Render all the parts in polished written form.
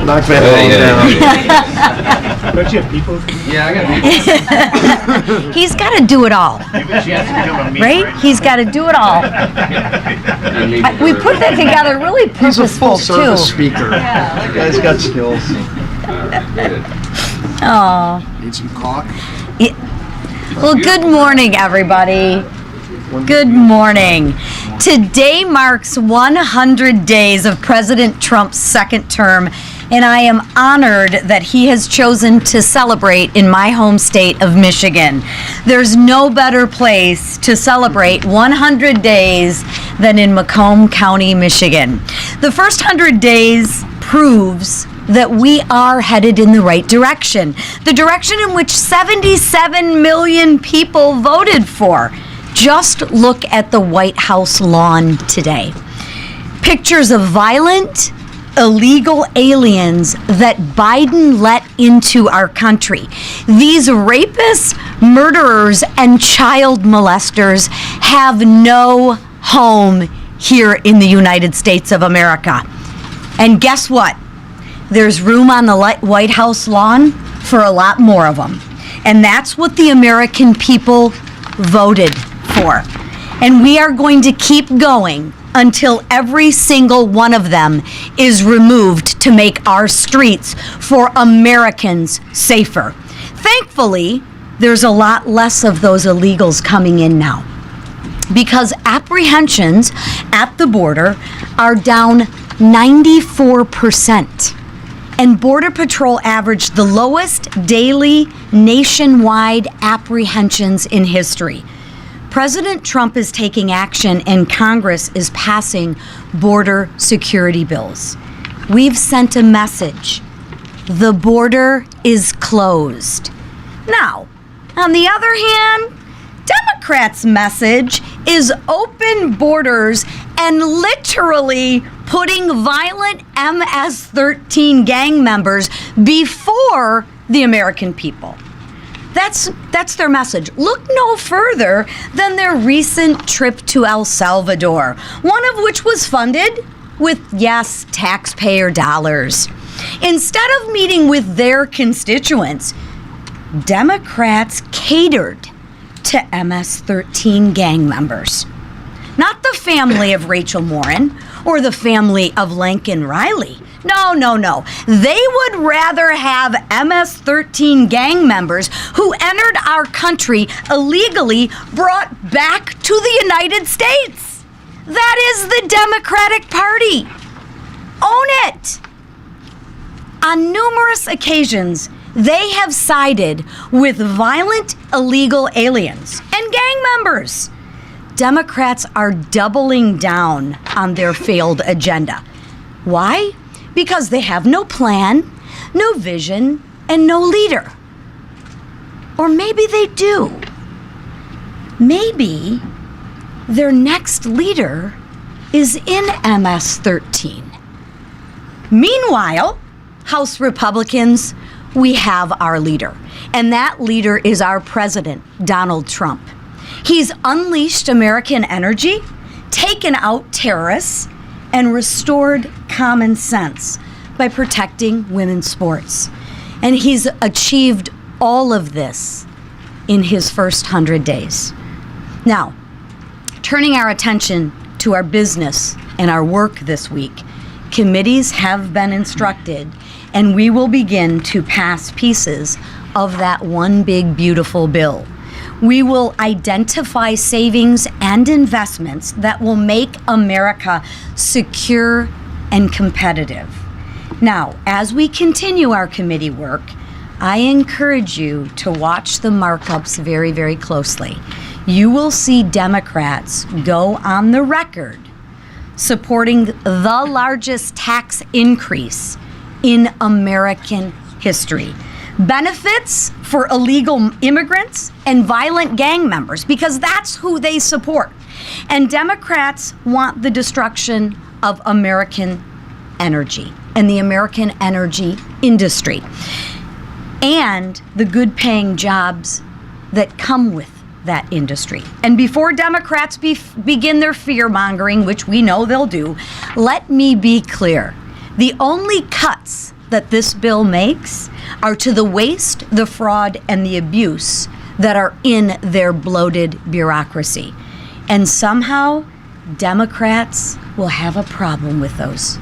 Knock that down. Don't you have people? Yeah, I got people. He's got to do it all, right? He's got to do it all. We put that together really He's a purposeful, full-service too. speaker. The guy's got skills. Oh. Need some caulk? Well, good morning, everybody. Good morning. Today marks 100 days of President Trump's second term, and I am honored that he has chosen to celebrate in my home state of Michigan. There's no better place to celebrate 100 days than in Macomb County, Michigan. The first 100 days proves that we are headed in the right direction, the direction in which 77 million people voted for. Just look at the White House lawn today. Pictures of violent, illegal aliens that Biden let into our country. These rapists, murderers, and child molesters have no home here in the United States of America. And guess what? There's room on the White House lawn for a lot more of them. And that's what the American people voted for. And we are going to keep going until every single one of them is removed to make our streets for Americans safer. Thankfully, there's a lot less of those illegals coming in now, because apprehensions at the border are down 94%. And Border Patrol averaged the lowest daily nationwide apprehensions in history. President Trump is taking action and Congress is passing border security bills. We've sent a message. The border is closed. Now, on the other hand, Democrats' message is open borders and literally putting violent MS-13 gang members before the American people. That's their message. Look no further than their recent trip to El Salvador, one of which was funded with, yes, taxpayer dollars. Instead of meeting with their constituents, Democrats catered to MS-13 gang members. Not the family of Rachel Morin or the family of Lincoln Riley. No. They would rather have MS-13 gang members who entered our country illegally brought back to the United States. That is the Democratic Party. Own it. On numerous occasions, they have sided with violent illegal aliens and gang members. Democrats are doubling down on their failed agenda. Why? Because they have no plan, no vision, and no leader. Or maybe they do. Maybe their next leader is in MS-13. Meanwhile, House Republicans, we have our leader. And that leader is our president, Donald Trump. He's unleashed American energy, taken out terrorists, and restored common sense by protecting women's sports. And he's achieved all of this in his first 100 days. Now, turning our attention to our business and our work this week, committees have been instructed, and we will begin to pass pieces of that one big, beautiful bill. We will identify savings and investments that will make America secure and competitive. Now, as we continue our committee work, I encourage you to watch the markups very, very closely. You will see Democrats go on the record supporting the largest tax increase in American history. Benefits for illegal immigrants and violent gang members, because that's who they support. And Democrats want the destruction of American energy and the American energy industry and the good paying jobs that come with that industry. And before Democrats begin their fear mongering, which we know they'll do, let me be clear. The only cuts that this bill makes are to the waste, the fraud, and the abuse that are in their bloated bureaucracy. And somehow, Democrats will have a problem with those.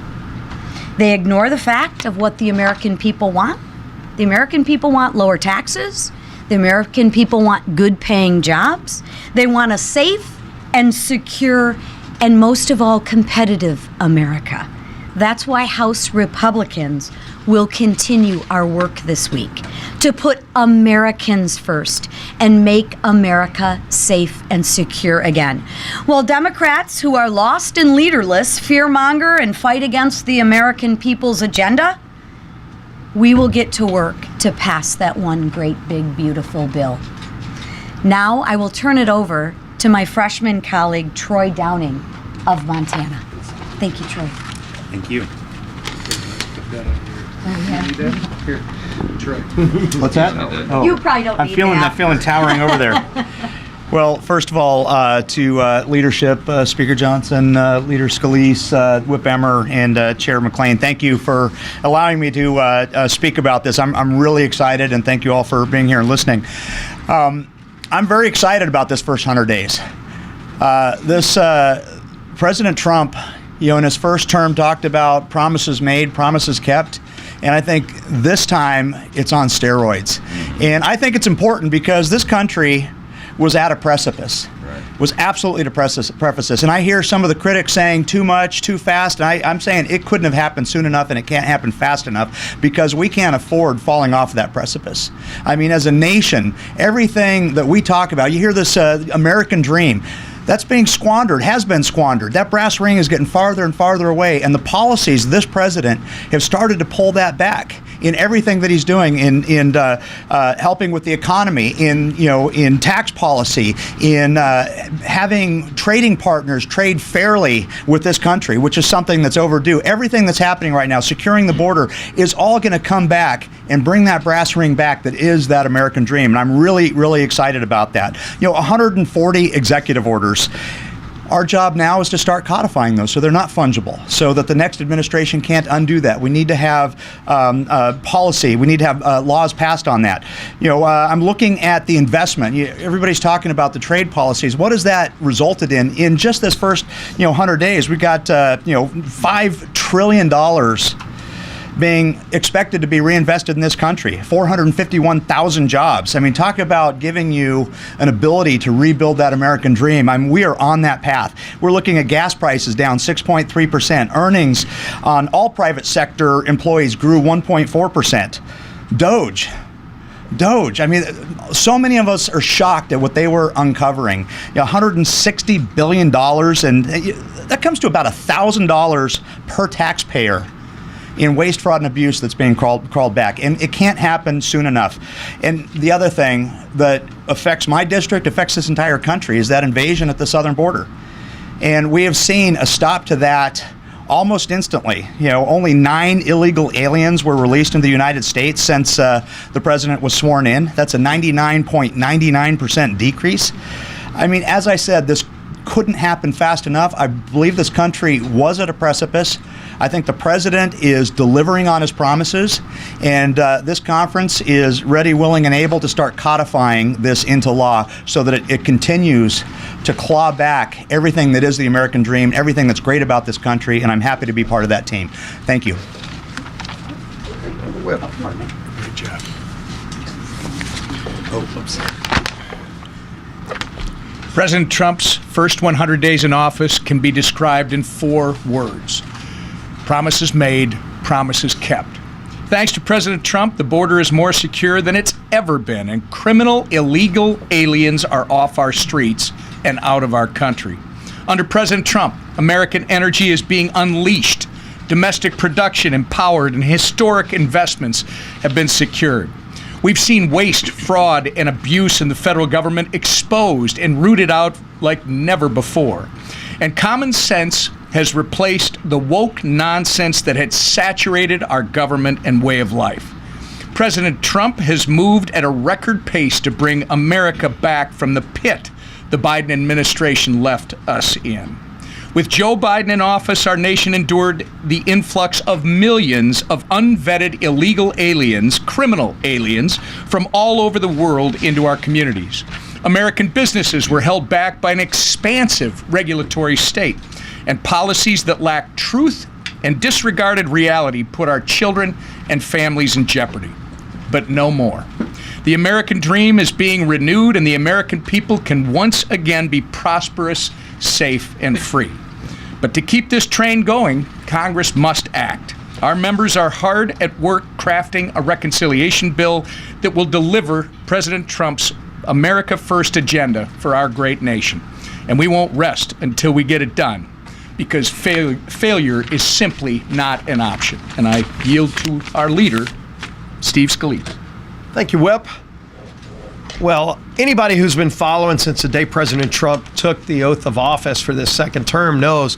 They ignore the fact of what the American people want. The American people want lower taxes. The American people want good-paying jobs. They want a safe and secure and most of all competitive America. That's why House Republicans will continue our work this week to put Americans first and make America safe and secure again. While Democrats who are lost and leaderless fearmonger and fight against the American people's agenda, we will get to work to pass that one great, big, beautiful bill. Now I will turn it over to my freshman colleague, Troy Downing of Montana. Thank you, Troy. Thank you. Here, Troy. What's that? Oh. You probably don't need that. I'm feeling towering over there. Well, first of all, to leadership, Speaker Johnson, Leader Scalise, Whip Emmer, and Chair McLean, thank you for allowing me to speak about this. I'm really excited, and thank you all for being here and listening. I'm very excited about this first 100 days. President Trump, in his first term talked about promises made, promises kept. And I think this time it's on steroids. And I think it's important because this country was at a precipice, was absolutely at a precipice. And I hear some of the critics saying too much, too fast. And I'm saying it couldn't have happened soon enough and it can't happen fast enough because we can't afford falling off of that precipice. I mean, as a nation, everything that we talk about, you hear this American dream, that's being squandered, has been squandered. That brass ring is getting farther and farther away, and the policies of this president have started to pull that back in everything that he's doing, in helping with the economy, in tax policy, in having trading partners trade fairly with this country, which is something that's overdue. Everything that's happening right now, securing the border, is all going to come back and bring that brass ring back that is that American dream. And I'm really, really excited about that. 140 executive orders. Our job now is to start codifying those so they're not fungible, so that the next administration can't undo that. We need to have policy. We need to have laws passed on that. I'm looking at the investment. Everybody's talking about the trade policies. What has that resulted in? In just this first 100 days, we got $5 trillion being expected to be reinvested in this country, 451,000 jobs. I mean, talk about giving you an ability to rebuild that American dream. We are on that path. We're looking at gas prices down 6.3%. Earnings on all private sector employees grew 1.4%. Doge. I mean, so many of us are shocked at what they were uncovering. $160 billion, and that comes to about $1,000 per taxpayer in waste, fraud, and abuse that's being crawled back. And it can't happen soon enough. And the other thing that affects my district, affects this entire country, is that invasion at the southern border. And we have seen a stop to that almost instantly. Only 9 illegal aliens were released in the United States since the president was sworn in. That's a 99.99% decrease. I mean, as I said, this couldn't happen fast enough. I believe this country was at a precipice. I think the president is delivering on his promises, and this conference is ready, willing, and able to start codifying this into law so that it continues to claw back everything that is the American dream, everything that's great about this country, and I'm happy to be part of that team. Thank you. Whip. Great job. Oh, oops. President Trump's first 100 days in office can be described in 4 words. Promises made, promises kept. Thanks to President Trump, the border is more secure than it's ever been, and criminal, illegal aliens are off our streets and out of our country. Under President Trump, American energy is being unleashed. Domestic production empowered, and historic investments have been secured. We've seen waste, fraud, and abuse in the federal government exposed and rooted out like never before. And common sense has replaced the woke nonsense that had saturated our government and way of life. President Trump has moved at a record pace to bring America back from the pit the Biden administration left us in. With Joe Biden in office, our nation endured the influx of millions of unvetted illegal aliens, criminal aliens, from all over the world into our communities. American businesses were held back by an expansive regulatory state, and policies that lacked truth and disregarded reality put our children and families in jeopardy. But no more. The American dream is being renewed, and the American people can once again be prosperous, safe, and free. But to keep this train going, Congress must act. Our members are hard at work crafting a reconciliation bill that will deliver President Trump's America First agenda for our great nation. And we won't rest until we get it done, because failure is simply not an option. And I yield to our leader, Steve Scalise. Thank you, Whip. Well, anybody who's been following since the day President Trump took the oath of office for this second term knows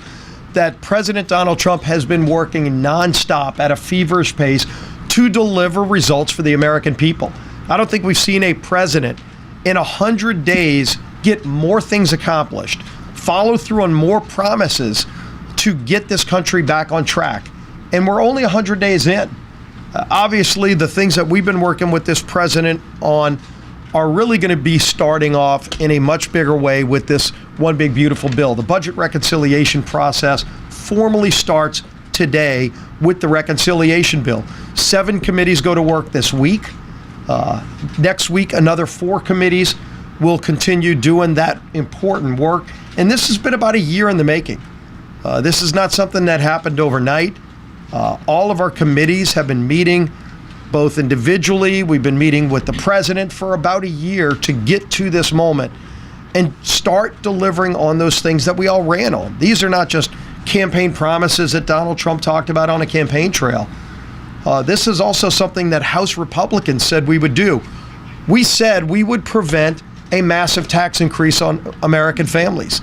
that President Donald Trump has been working nonstop at a feverish pace to deliver results for the American people. I don't think we've seen a president in 100 days get more things accomplished, follow through on more promises to get this country back on track. And we're only 100 days in. Obviously, the things that we've been working with this president on are really going to be starting off in a much bigger way with this one big beautiful bill. The budget reconciliation process formally starts today with the reconciliation bill. 7 committees go to work this week. Next week, another 4 committees will continue doing that important work. And this has been about a year in the making. This is not something that happened overnight. All of our committees have been meeting both individually. We've been meeting with the president for about a year to get to this moment and start delivering on those things that we all ran on. These are not just campaign promises that Donald Trump talked about on a campaign trail. This is also something that House Republicans said we would do. We said we would prevent a massive tax increase on American families.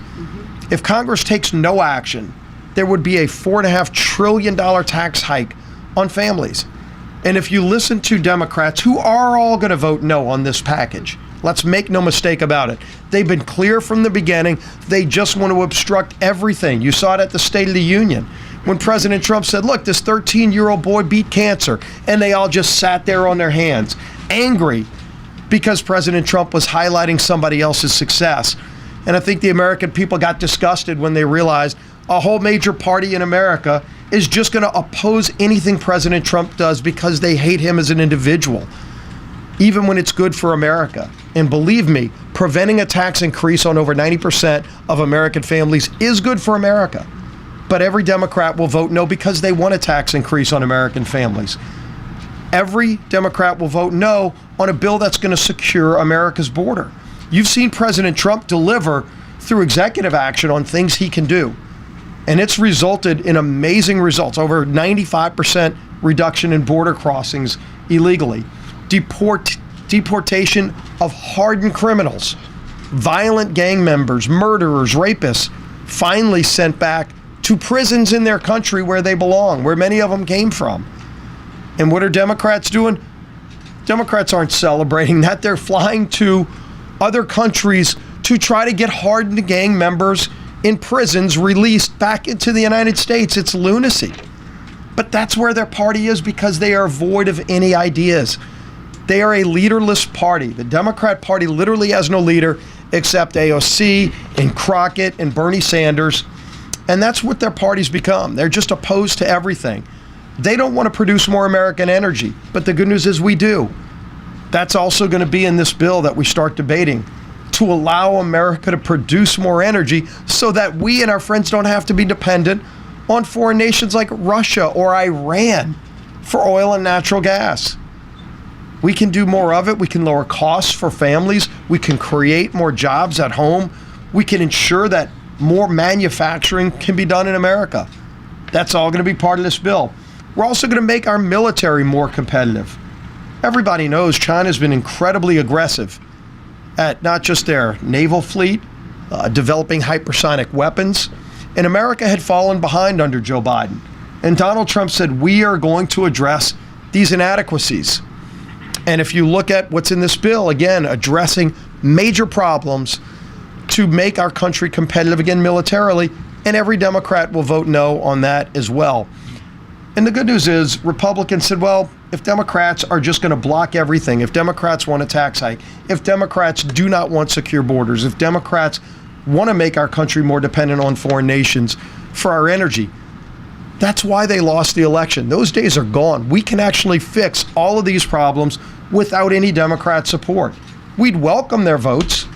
If Congress takes no action, there would be a $4.5 trillion tax hike on families. And if you listen to Democrats who are all going to vote no on this package, let's make no mistake about it. They've been clear from the beginning. They just want to obstruct everything. You saw it at the State of the Union when President Trump said, look, this 13-year-old boy beat cancer. And they all just sat there on their hands, angry because President Trump was highlighting somebody else's success. And I think the American people got disgusted when they realized a whole major party in America is just going to oppose anything President Trump does because they hate him as an individual, even when it's good for America. And believe me, preventing a tax increase on over 90% of American families is good for America. But every Democrat will vote no because they want a tax increase on American families. Every Democrat will vote no on a bill that's going to secure America's border. You've seen President Trump deliver through executive action on things he can do. And it's resulted in amazing results, over 95% reduction in border crossings illegally, deportation of hardened criminals, violent gang members, murderers, rapists, finally sent back to prisons in their country where they belong, where many of them came from. And what are Democrats doing? Democrats aren't celebrating that. They're flying to other countries to try to get hardened gang members in prisons released back into the United States. It's lunacy. But that's where their party is because they are void of any ideas. They are a leaderless party. The Democrat Party literally has no leader except AOC and Crockett and Bernie Sanders. And that's what their party's become. They're just opposed to everything. They don't want to produce more American energy. But the good news is we do. That's also going to be in this bill that we start debating, to allow America to produce more energy so that we and our friends don't have to be dependent on foreign nations like Russia or Iran for oil and natural gas. We can do more of it. We can lower costs for families. We can create more jobs at home. We can ensure that more manufacturing can be done in America. That's all going to be part of this bill. We're also going to make our military more competitive. Everybody knows China's been incredibly aggressive at not just their naval fleet, developing hypersonic weapons. And America had fallen behind under Joe Biden. And Donald Trump said, we are going to address these inadequacies. And if you look at what's in this bill, again, addressing major problems to make our country competitive again militarily, And every Democrat will vote no on that as well. And the good news is Republicans said, well, if Democrats are just going to block everything, if Democrats want a tax hike, if Democrats do not want secure borders, if Democrats want to make our country more dependent on foreign nations for our energy, that's why they lost the election. Those days are gone. We can actually fix all of these problems without any Democrat support. We'd welcome their votes.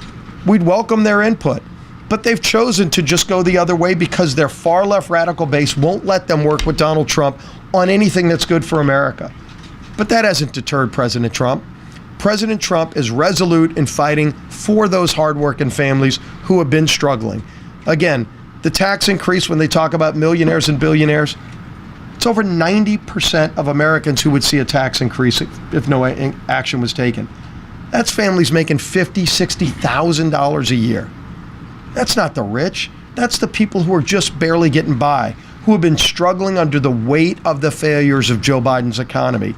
We'd welcome their input. But they've chosen to just go the other way because their far left radical base won't let them work with Donald Trump on anything that's good for America. But that hasn't deterred President Trump. President Trump is resolute in fighting for those hardworking families who have been struggling. Again, the tax increase, when they talk about millionaires and billionaires, it's over 90% of Americans who would see a tax increase if no action was taken. That's families making $50,000, $60,000 a year. That's not the rich. That's the people who are just barely getting by, who have been struggling under the weight of the failures of Joe Biden's economy.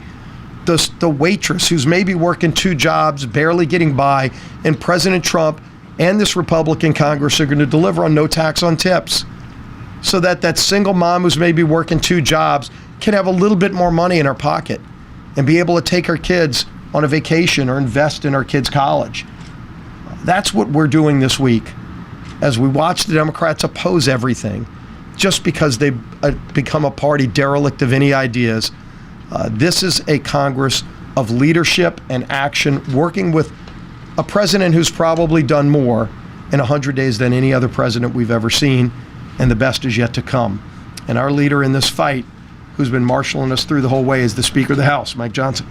The waitress who's maybe working 2 jobs, barely getting by, and President Trump and this Republican Congress are going to deliver on no tax on tips so that that single mom who's maybe working 2 jobs can have a little bit more money in her pocket and be able to take her kids on a vacation or invest in her kids' college. That's what we're doing this week as we watch the Democrats oppose everything just because they've become a party derelict of any ideas. This is a Congress of leadership and action, working with a president who's probably done more in 100 days than any other president we've ever seen, and the best is yet to come. And our leader in this fight, who's been marshaling us through the whole way, is the Speaker of the House, Mike Johnson.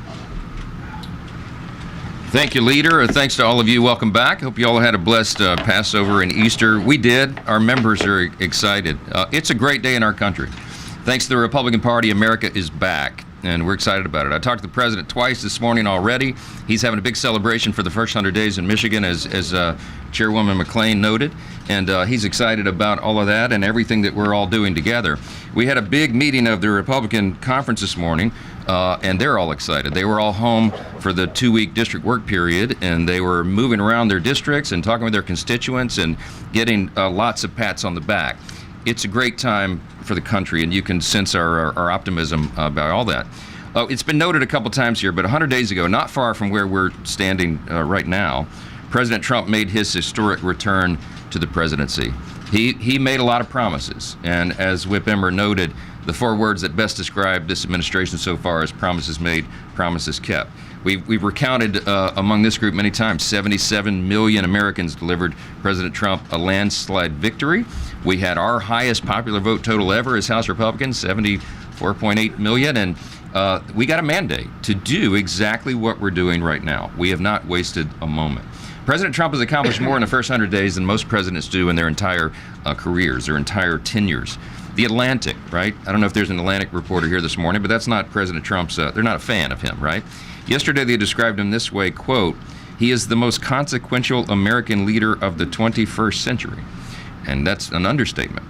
Thank you, Leader. Thanks to all of you. Welcome back. Hope you all had a blessed Passover and Easter. We did. Our members are excited. It's a great day in our country. Thanks to the Republican Party, America is back, and we're excited about it. I talked to the president twice this morning already. He's having a big celebration for the first 100 days in Michigan, as Chairwoman McClain noted, and he's excited about all of that and everything that we're all doing together. We had a big meeting of the Republican conference this morning, and they're all excited. They were all home for the 2-week district work period, and they were moving around their districts and talking with their constituents and getting lots of pats on the back. It's a great time for the country, and you can sense our optimism about all that. It's been noted a couple times here, but 100 days ago, not far from where we're standing right now, President Trump made his historic return to the presidency. He made a lot of promises, and as Whip Emmer noted, the 4 words that best describe this administration so far is promises made, promises kept. We've recounted among this group many times, 77 million Americans delivered President Trump a landslide victory. We had our highest popular vote total ever as House Republicans, 74.8 million, and we got a mandate to do exactly what we're doing right now. We have not wasted a moment. President Trump has accomplished more in the first 100 days than most presidents do in their entire careers, their entire tenures. The Atlantic, right? I don't know if there's an Atlantic reporter here this morning, but that's not President Trump's, they're not a fan of him, right? Yesterday they described him this way, quote, "He is the most consequential American leader of the 21st century." And that's an understatement.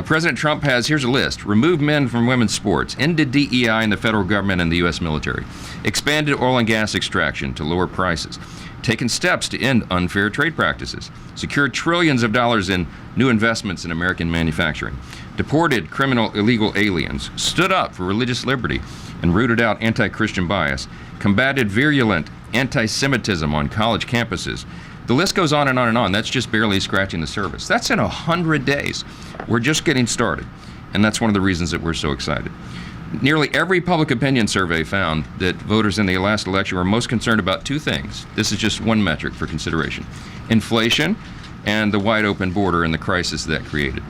President Trump has, here's a list, removed men from women's sports, ended DEI in the federal government and the U.S. military, expanded oil and gas extraction to lower prices, taken steps to end unfair trade practices, secured trillions of dollars in new investments in American manufacturing, deported criminal illegal aliens, stood up for religious liberty, and rooted out anti-Christian bias, combated virulent anti-Semitism on college campuses. The list goes on and on and on. That's just barely scratching the surface. That's in 100 days. We're just getting started, and that's one of the reasons that we're so excited. Nearly every public opinion survey found that voters in the last election were most concerned about 2 things. This is just one metric for consideration: inflation and the wide open border and the crisis that created.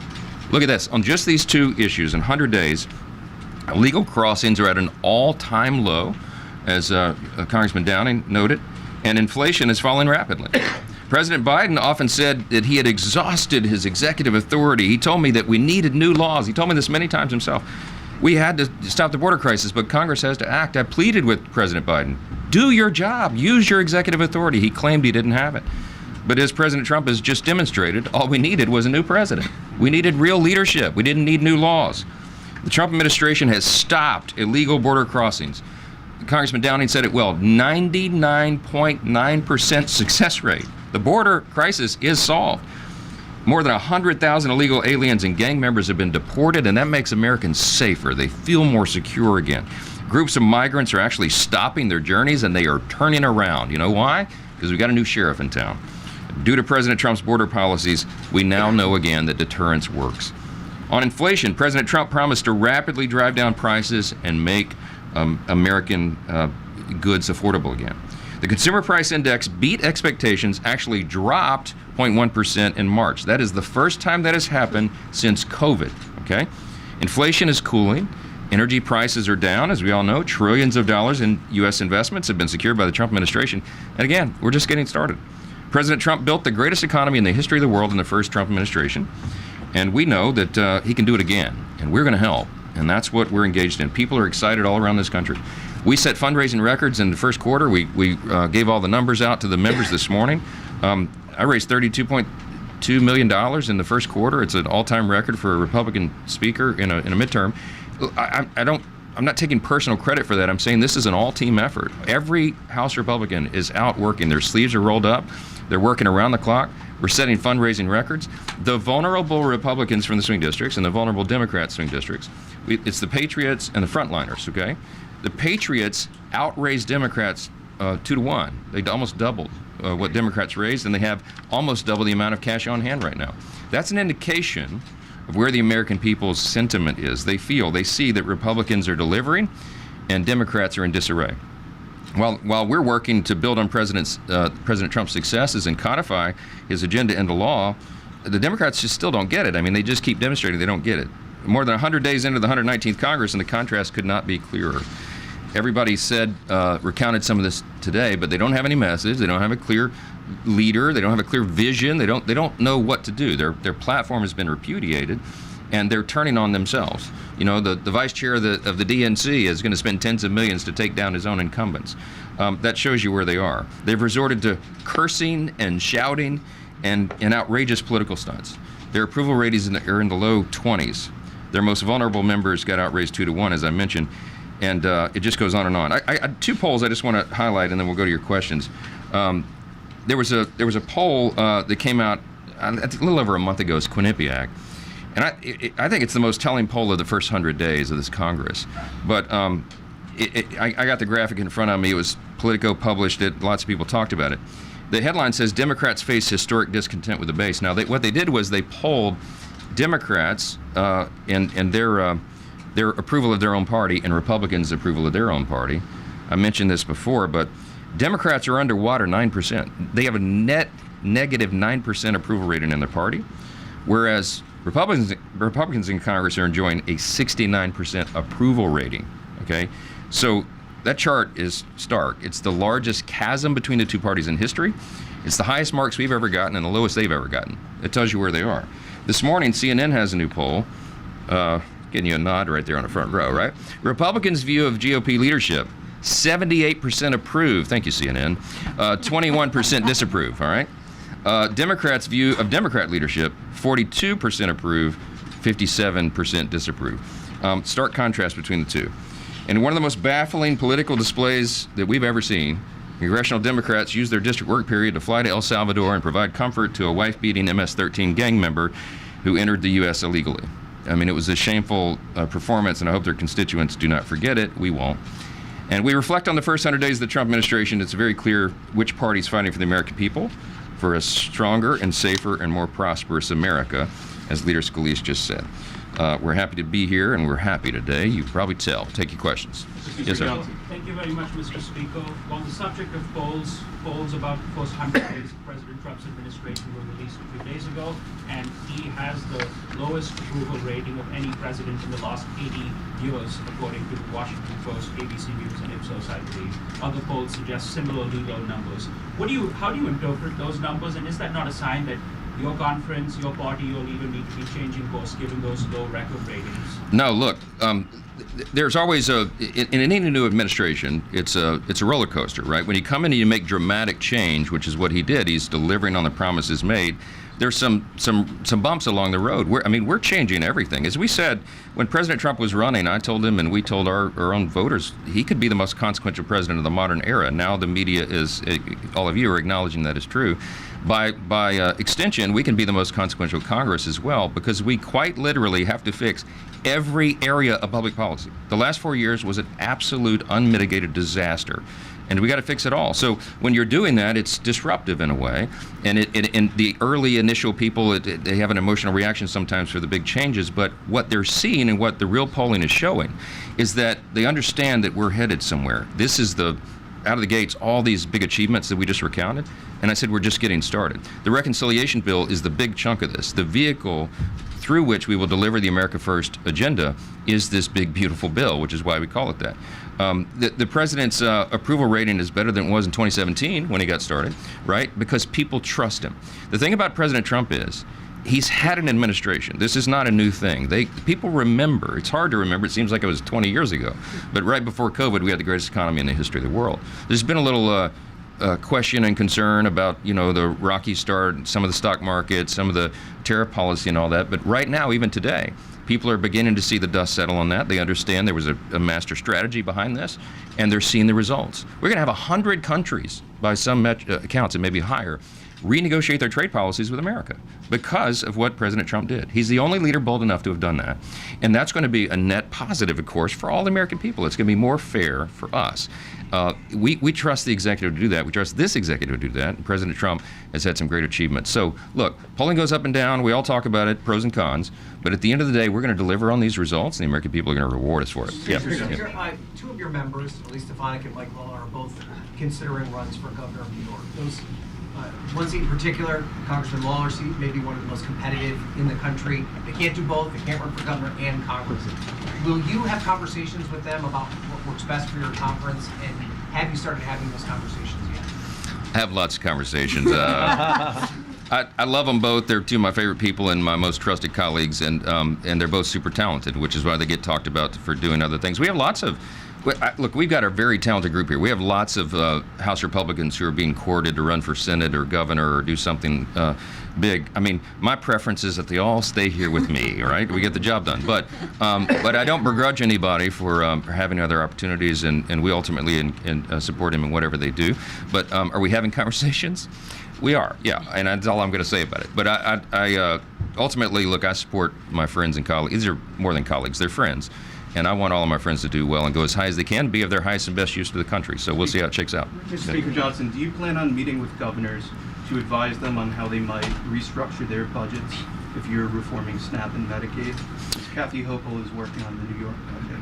Look at this. On just these 2 issues, in 100 days, illegal crossings are at an all-time low, as Congressman Downing noted, and inflation is falling rapidly. President Biden often said that he had exhausted his executive authority. He told me that we needed new laws. He told me this many times himself. We had to stop the border crisis, but Congress has to act. I pleaded with President Biden, do your job, use your executive authority. He claimed he didn't have it. But as President Trump has just demonstrated, all we needed was a new president. We needed real leadership. We didn't need new laws. The Trump administration has stopped illegal border crossings. Congressman Downing said it well, 99.9% success rate. The border crisis is solved. More than 100,000 illegal aliens and gang members have been deported, and that makes Americans safer. They feel more secure again. Groups of migrants are actually stopping their journeys, and they are turning around. You know why? Because we've got a new sheriff in town. Due to President Trump's border policies, we now know again that deterrence works. On inflation, President Trump promised to rapidly drive down prices and make American goods affordable again. The Consumer Price Index beat expectations, actually dropped 0.1% in March. That is the first time that has happened since COVID, okay? Inflation is cooling. Energy prices are down, as we all know. Trillions of dollars in U.S. investments have been secured by the Trump administration. And again, we're just getting started. President Trump built the greatest economy in the history of the world in the first Trump administration. And we know that he can do it again. And we're going to help. And that's what we're engaged in. People are excited all around this country. We set fundraising records in the first quarter. We gave all the numbers out to the members this morning. I raised $32.2 million in the first quarter. It's an all-time record for a Republican speaker in a midterm. I'm not taking personal credit for that. I'm saying this is an all-team effort. Every House Republican is out working. Their sleeves are rolled up. They're working around the clock. We're setting fundraising records. The vulnerable Republicans from the swing districts and the vulnerable Democrat swing districts, it's the Patriots and the frontliners, okay? The Patriots outraised Democrats 2-1. They almost doubled what Democrats raised, and they have almost double the amount of cash on hand right now. That's an indication of where the American people's sentiment is. They see that Republicans are delivering and Democrats are in disarray. While we're working to build on President Trump's successes and codify his agenda into law, the Democrats just still don't get it. I mean, they just keep demonstrating they don't get it. More than 100 days into the 119th Congress, and the contrast could not be clearer. Everybody said, recounted some of this today, but they don't have any message. They don't have a clear leader. They don't have a clear vision. They don't know what to do. Their platform has been repudiated, and they're turning on themselves. You know, the vice chair of the DNC is going to spend tens of millions to take down his own incumbents. That shows you where they are. They've resorted to cursing and shouting and outrageous political stunts. Their approval ratings are in the low 20s. Their most vulnerable members got outraised 2-1, as I mentioned, and it just goes on and on. I two polls I just want to highlight, and then we'll go to your questions. There was a poll that came out a little over a month ago. It's Quinnipiac, and I think it's the most telling poll of the first 100 days of this Congress. But I got the graphic in front of me. It was Politico published it. Lots of people talked about it. The headline says Democrats face historic discontent with the base. Now, what they did was they polled Democrats and their approval of their own party and Republicans' approval of their own party. I mentioned this before, but Democrats are underwater 9%. They have a net negative 9% approval rating in their party, whereas Republicans in Congress are enjoying a 69% approval rating. Okay, so that chart is stark. It's the largest chasm between the two parties in history. It's the highest marks we've ever gotten and the lowest they've ever gotten. It tells you where they are. This morning, CNN has a new poll, getting you a nod right there on the front row, right? Republicans' view of GOP leadership, 78% approve, thank you CNN, 21% disapprove, all right? Democrats' view of Democrat leadership, 42% approve, 57% disapprove. Stark contrast between the two. And one of the most baffling political displays that we've ever seen, congressional Democrats used their district work period to fly to El Salvador and provide comfort to a wife-beating MS-13 gang member who entered the U.S. illegally. I mean, it was a shameful performance, and I hope their constituents do not forget it. We won't. And we reflect on the first 100 days of the Trump administration. It's very clear which party is fighting for the American people, for a stronger and safer and more prosperous America, as Leader Scalise just said. We're happy to be here, and we're happy today. You can probably tell. Take your questions. Yes, sir. Thank you very much, Mr. Speaker. On the subject of polls about the first 100 days of President Trump's administration were released a few days ago, and he has the lowest approval rating of any president in the last 80 years, according to the Washington Post, ABC News, and Ipsos, I believe. Other polls suggest similarly low numbers. How do you interpret those numbers, and is that not a sign that your conference, your party, your leader need to be changing course given those low record ratings? No, look, there's always in any new administration, it's a roller coaster, right? When you come in and you make dramatic change, which is what he did, he's delivering on the promises made. There's some bumps along the road. We're changing everything. As we said, when President Trump was running, I told him and we told our own voters he could be the most consequential president of the modern era. Now the media is, all of you are acknowledging that is true. By extension, we can be the most consequential Congress as well, because we quite literally have to fix every area of public policy. The last 4 years was an absolute unmitigated disaster, and we got to fix it all. So when you're doing that, it's disruptive in a way, and and the early initial people, they have an emotional reaction sometimes for the big changes, but what they're seeing and what the real polling is showing is that they understand that we're headed somewhere. This is out of the gates, all these big achievements that we just recounted, and I said we're just getting started. The reconciliation bill is the big chunk of this. The vehicle through which we will deliver the America First agenda is this big, beautiful bill, which is why we call it that. The president's approval rating is better than it was in 2017 when he got started, right? Because people trust him. The thing about President Trump is he's had an administration. This is not a new thing. People remember. It's hard to remember. It seems like it was 20 years ago. But right before COVID, we had the greatest economy in the history of the world. There's been a little question and concern about, the rocky start, some of the stock market, some of the tariff policy and all that. But right now, even today, people are beginning to see the dust settle on that. They understand there was a master strategy behind this, and they're seeing the results. We're going to have 100 countries, by some accounts, and maybe higher, renegotiate their trade policies with America because of what President Trump did. He's the only leader bold enough to have done that. And that's going to be a net positive, of course, for all the American people. It's going to be more fair for us. We trust the executive to do that. We trust this executive to do that. And President Trump has had some great achievements. So, look, polling goes up and down. We all talk about it, pros and cons. But at the end of the day, we're going to deliver on these results, and the American people are going to reward us for it. Yeah. Two of your members, Elise Stefanik and Mike Lawler, are both considering runs for governor of New York. Those one seat in particular, Congressman Lawler's seat, may be one of the most competitive in the country. They can't do both. They can't run for governor and Congress. Will you have conversations with them about what works best for your conference, and have you started having those conversations yet? I have lots of conversations. I love them both. They're two of my favorite people and my most trusted colleagues, and they're both super talented, which is why they get talked about for doing other things. We have lots of Look, we've got a very talented group here. We have lots of House Republicans who are being courted to run for Senate or governor or do something big. I mean, my preference is that they all stay here with me, right? We get the job done. But I don't begrudge anybody for having other opportunities, and we ultimately support them in whatever they do. But are we having conversations? We are, yeah, and that's all I'm going to say about it. But I ultimately, look, I support my friends and colleagues. These are more than colleagues, they're friends. And I want all of my friends to do well and go as high as they can, be of their highest and best use to the country. So we'll see how it shakes out. Mr. Speaker Johnson, do you plan on meeting with governors to advise them on how they might restructure their budgets if you're reforming SNAP and Medicaid? Kathy Hochul is working on the New York budget.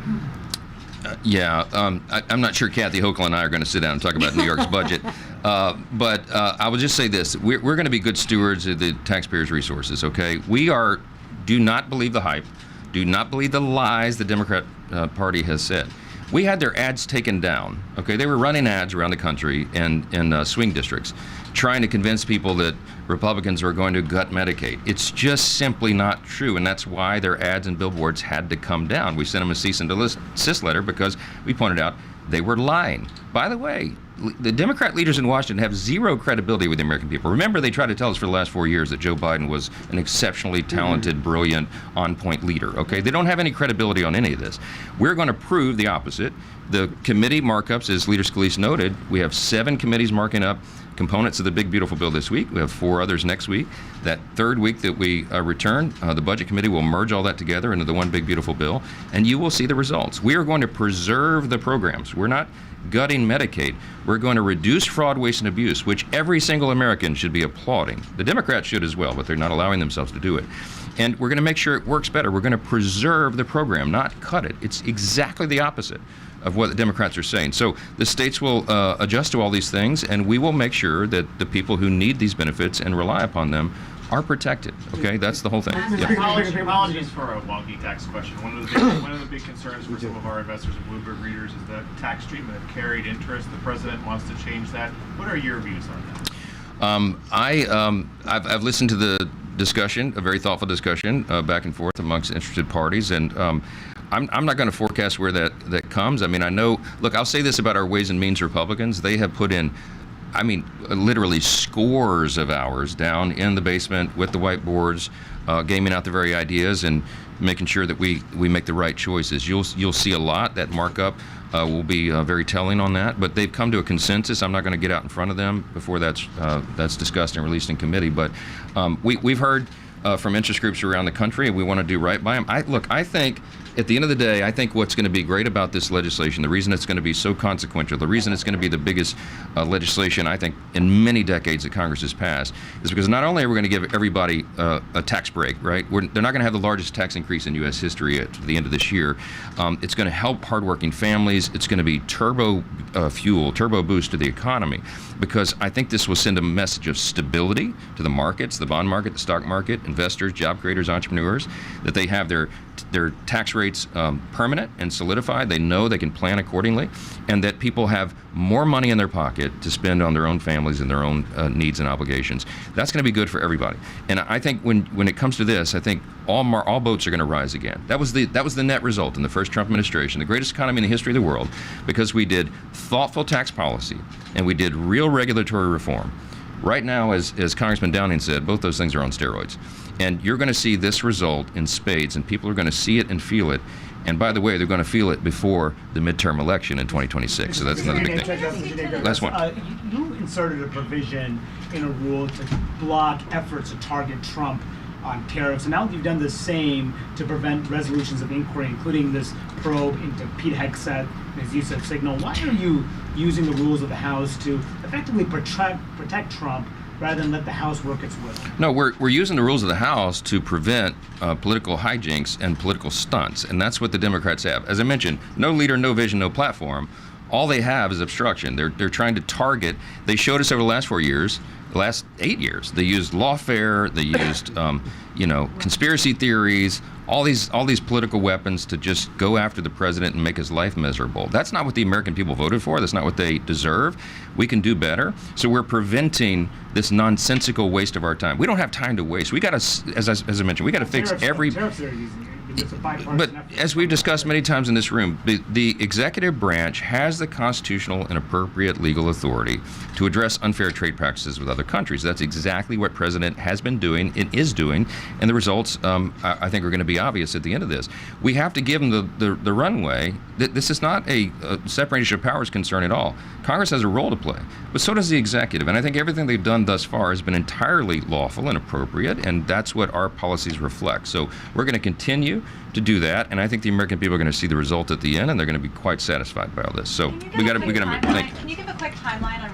I'm not sure Kathy Hochul and I are going to sit down and talk about New York's budget. But I will just say this. We're going to be good stewards of the taxpayers' resources, okay? Do not believe the hype. Do not believe the lies the Democrat Party has said. We had their ads taken down. Okay, they were running ads around the country and in swing districts, trying to convince people that Republicans were going to gut Medicaid. It's just simply not true, and that's why their ads and billboards had to come down. We sent them a cease and desist letter because we pointed out they were lying. By the way, the Democrat leaders in Washington have zero credibility with the American people. Remember, they tried to tell us for the last 4 years that Joe Biden was an exceptionally talented, brilliant, on-point leader. Okay, they don't have any credibility on any of this. We're going to prove the opposite. The committee markups, as Leader Scalise noted, we have 7 committees marking up components of the big, beautiful bill this week. We have 4 others next week. That third week that we return, the Budget Committee will merge all that together into the one big, beautiful bill, and you will see the results. We are going to preserve the programs. We're not gutting Medicaid. We're going to reduce fraud, waste, and abuse, which every single American should be applauding. The Democrats should as well, but they're not allowing themselves to do it. And we're going to make sure it works better. We're going to preserve the program, not cut it. It's exactly the opposite of what the Democrats are saying. So the states will adjust to all these things, and we will make sure that the people who need these benefits and rely upon them are protected. Okay, that's the whole thing. Yeah. Apologies for a wonky tax question. One of the big concerns for some of our investors and Bloomberg readers is the tax treatment of carried interest. The president wants to change that. What are your views on that? I've listened to the discussion, a very thoughtful discussion back and forth amongst interested parties, and I'm not going to forecast where that comes. I mean, I know. Look, I'll say this about our Ways and Means Republicans: they have put in I mean, literally scores of hours down in the basement with the whiteboards, gaming out the very ideas and making sure that we make the right choices. You'll see a lot. That markup will be very telling on that. But they've come to a consensus. I'm not going to get out in front of them before that's discussed and released in committee. But we've heard from interest groups around the country, and we want to do right by them. I think at the end of the day, I think what's going to be great about this legislation, the reason it's going to be so consequential, the reason it's going to be the biggest legislation, I think, in many decades that Congress has passed, is because not only are we going to give everybody a tax break, right? They're not going to have the largest tax increase in U.S. history at the end of this year. It's going to help hardworking families. It's going to be turbo boost to the economy, because I think this will send a message of stability to the markets, the bond market, the stock market, investors, job creators, entrepreneurs, that they have their tax rates permanent and solidified. They know they can plan accordingly, and that people have more money in their pocket to spend on their own families and their own needs and obligations. That's going to be good for everybody. And I think when it comes to this, I think all boats are going to rise again. That was the net result in the first Trump administration, the greatest economy in the history of the world, because we did thoughtful tax policy and we did real regulatory reform. Right now, as Congressman Downing said, both those things are on steroids. And you're going to see this result in spades, and people are going to see it and feel it. And by the way, they're going to feel it before the midterm election in 2026. So that's another big thing. Last one. You inserted a provision in a rule to block efforts to target Trump on tariffs. And now you've done the same to prevent resolutions of inquiry, including this probe into Pete Hegseth and his use of Signal. Why are you using the rules of the House to effectively protect Trump rather than let the House work its will? No, we're using the rules of the House to prevent political hijinks and political stunts, and that's what the Democrats have. As I mentioned, no leader, no vision, no platform. All they have is obstruction. They're trying to target. They showed us over the last 4 years, the last 8 years. They used lawfare. They used conspiracy theories. All these political weapons to just go after the president and make his life miserable. That's not what the American people voted for. That's not what they deserve. We can do better. So we're preventing this nonsensical waste of our time. We don't have time to waste. We got to, as I mentioned, we got to fix every. But as we've discussed many times in this room, the executive branch has the constitutional and appropriate legal authority to address unfair trade practices with other countries. That's exactly what President has been doing and is doing, and the results, I think, are going to be obvious at the end of this. We have to give them the runway. This is not a separation of powers concern at all. Congress has a role to play, but so does the executive, and I think everything they've done thus far has been entirely lawful and appropriate, and that's what our policies reflect. So we're going to continue to do that, and I think the American people are going to see the result at the end, and they're going to be quite satisfied by all this. So we got to. Can you give a quick timeline on